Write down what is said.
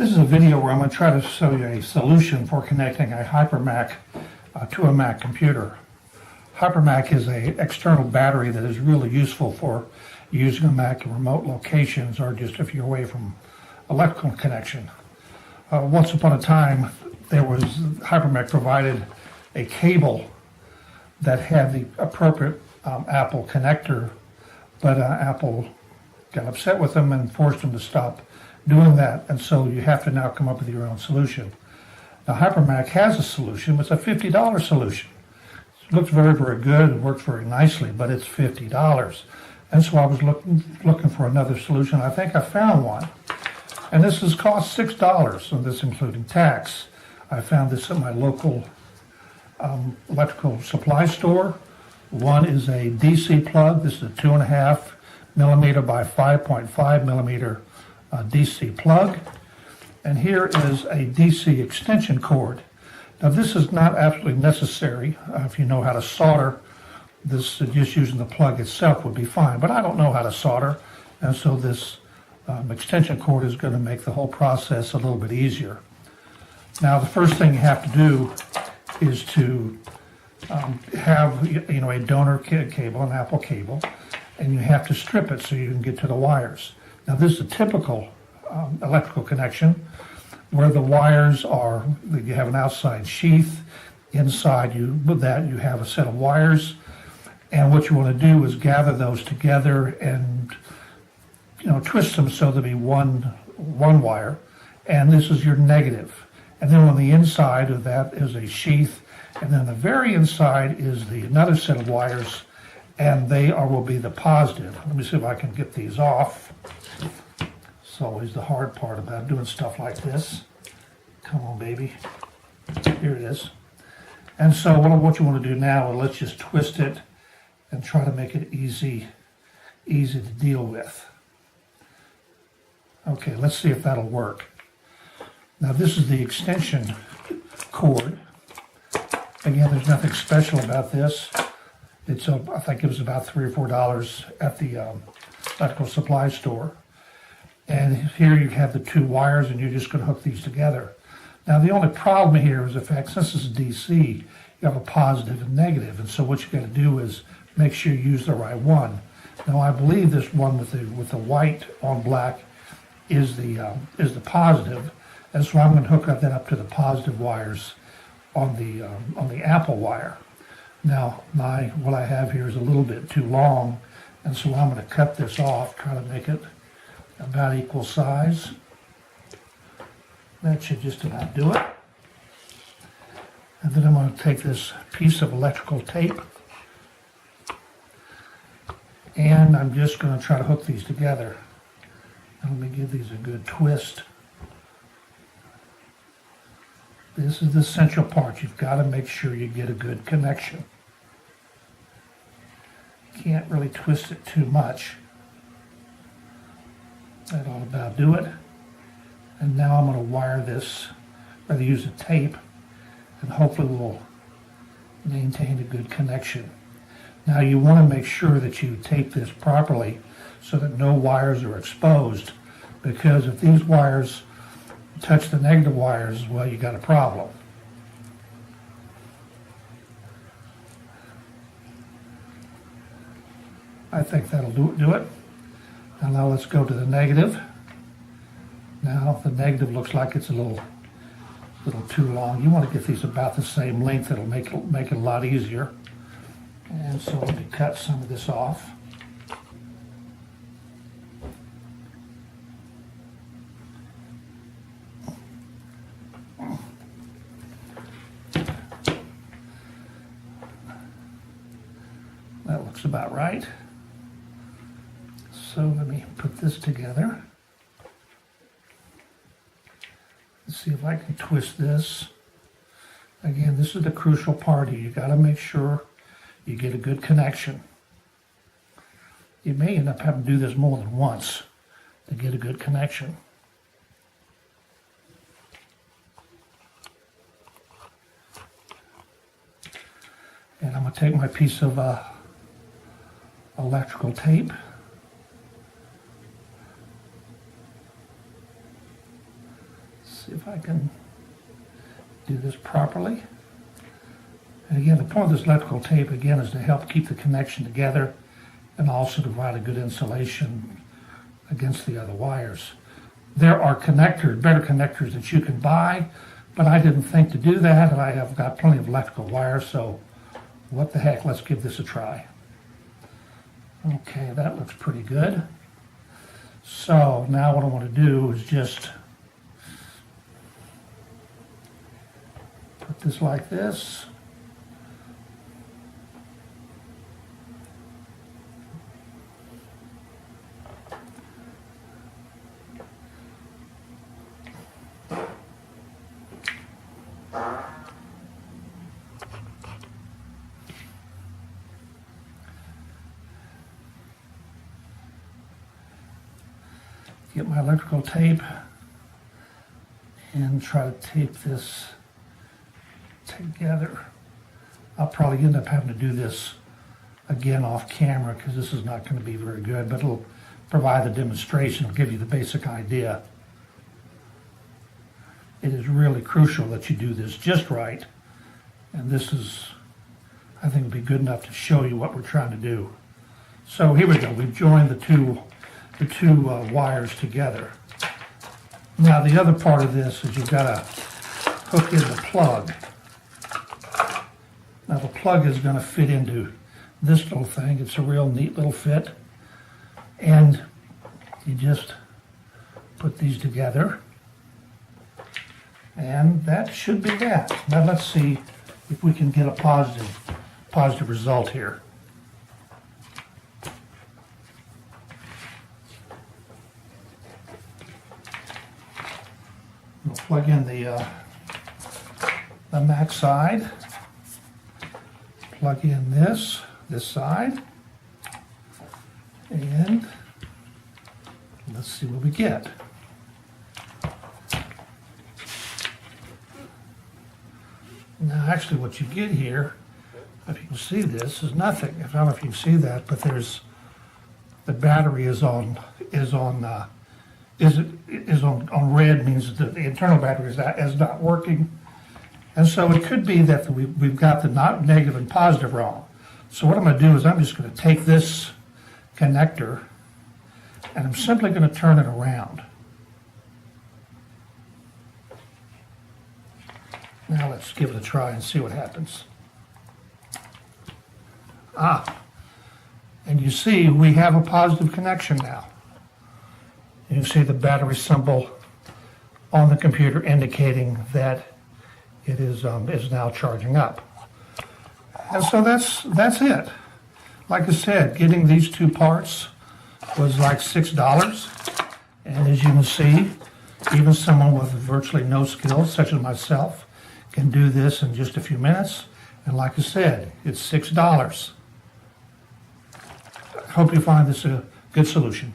This is a video where I'm going to try to show you a solution for connecting a Hypermac to a Mac computer. Hypermac is an external battery that is really useful for using a Mac in remote locations or just if you're away from electrical connection. Once upon a time, Hypermac provided a cable that had the appropriate Apple connector, but Apple got upset with them and forced them to stop doing that, and so you have to now come up with your own solution. Now Hypermac has a solution. It's a $50 solution. It looks very, very good. It works very nicely, but it's $50. And so I was looking for another solution. I think I found one. And this has cost $6, and this including tax. I found this at my local electrical supply store. One is a DC plug. This is a 2.5 millimeter by 5.5 millimeter DC plug. And here is a DC extension cord. Now this is not absolutely necessary. If you know how to solder, this just using the plug itself would be fine. But I don't know how to solder, and so this extension cord is going to make the whole process a little bit easier. Now the first thing you have to do is to have a donor cable, an Apple cable, and you have to strip it so you can get to the wires. Now this is a typical electrical connection where the wires are, you have an outside sheath. Inside with that you have a set of wires, and what you want to do is gather those together and twist them so there'll be one wire, and this is your negative. And then on the inside of that is a sheath, and then the very inside is another set of wires, and they will be the positive. Let me see if I can get these off. It's always the hard part about doing stuff like this. Come on, baby. Here it is. And so what you want to do now is let's just twist it and try to make it easy to deal with. Okay, let's see if that'll work. Now this is the extension cord. Again, there's nothing special about this. I think it was about $3 or $4 at the electrical supply store. And here you have the two wires, and you're just going to hook these together. Now the only problem here is the fact, since this is DC, you have a positive and negative, and so what you got to do is make sure you use the right one. Now I believe this one with the white on black is the positive, and so I'm going to hook that up to the positive wires on the Apple wire. Now what I have here is a little bit too long, and so I'm going to cut this off, try to make it about equal size. That should just about do it. And then I'm going to take this piece of electrical tape, and I'm just going to try to hook these together. Let me give these a good twist. This is the essential part. You've got to make sure you get a good connection. Can't really twist it too much. That ought about do it. And now I'm going to wire this, rather use a tape, and hopefully we'll maintain a good connection. Now you want to make sure that you tape this properly so that no wires are exposed, because if these wires touch the negative wires, well, you got a problem. I think that'll do it. And now let's go to the negative. Now the negative looks like it's a little too long. You want to get these about the same length. It'll make it a lot easier. And so let me cut some of this off. That looks about right. So let me put this together. Let's see if I can twist this. Again, this is the crucial part here. You got to make sure you get a good connection. You may end up having to do this more than once to get a good connection. And I'm going to take my piece of electrical tape. see if I can do this properly. And again, the point of this electrical tape, again, is to help keep the connection together and also to provide a good insulation against the other wires. There are connectors, better connectors that you can buy, but I didn't think to do that, and I have got plenty of electrical wire, so what the heck, let's give this a try. Okay, that looks pretty good. So now what I want to do is just put this like this. Get my electrical tape and try to tape this together. I'll probably end up having to do this again off camera because this is not going to be very good, but it'll provide the demonstration, it'll give you the basic idea. It is really crucial that you do this just right, and this is, I think, will be good enough to show you what we're trying to do. So here we go, we've joined the two wires together. Now the other part of this is you've got to hook in the plug. Now the plug is going to fit into this little thing. It's a real neat little fit. And you just put these together. And that should be that. Now let's see if we can get a positive result here. We'll plug in the Mac side, plug in this side, and let's see what we get. Now actually what you get here, if you can see this, is nothing. I don't know if you can see that, but there's, the battery is on red, means that the internal battery is not working. And so it could be that we've got the negative and positive wrong. So what I'm going to do is I'm just going to take this connector and I'm simply going to turn it around. Now let's give it a try and see what happens. And you see we have a positive connection now. You can see the battery symbol on the computer indicating that it is now charging up. And so that's it. Like I said, getting these two parts was like $6. And as you can see, even someone with virtually no skills, such as myself, can do this in just a few minutes. And like I said, it's $6. I hope you find this a good solution.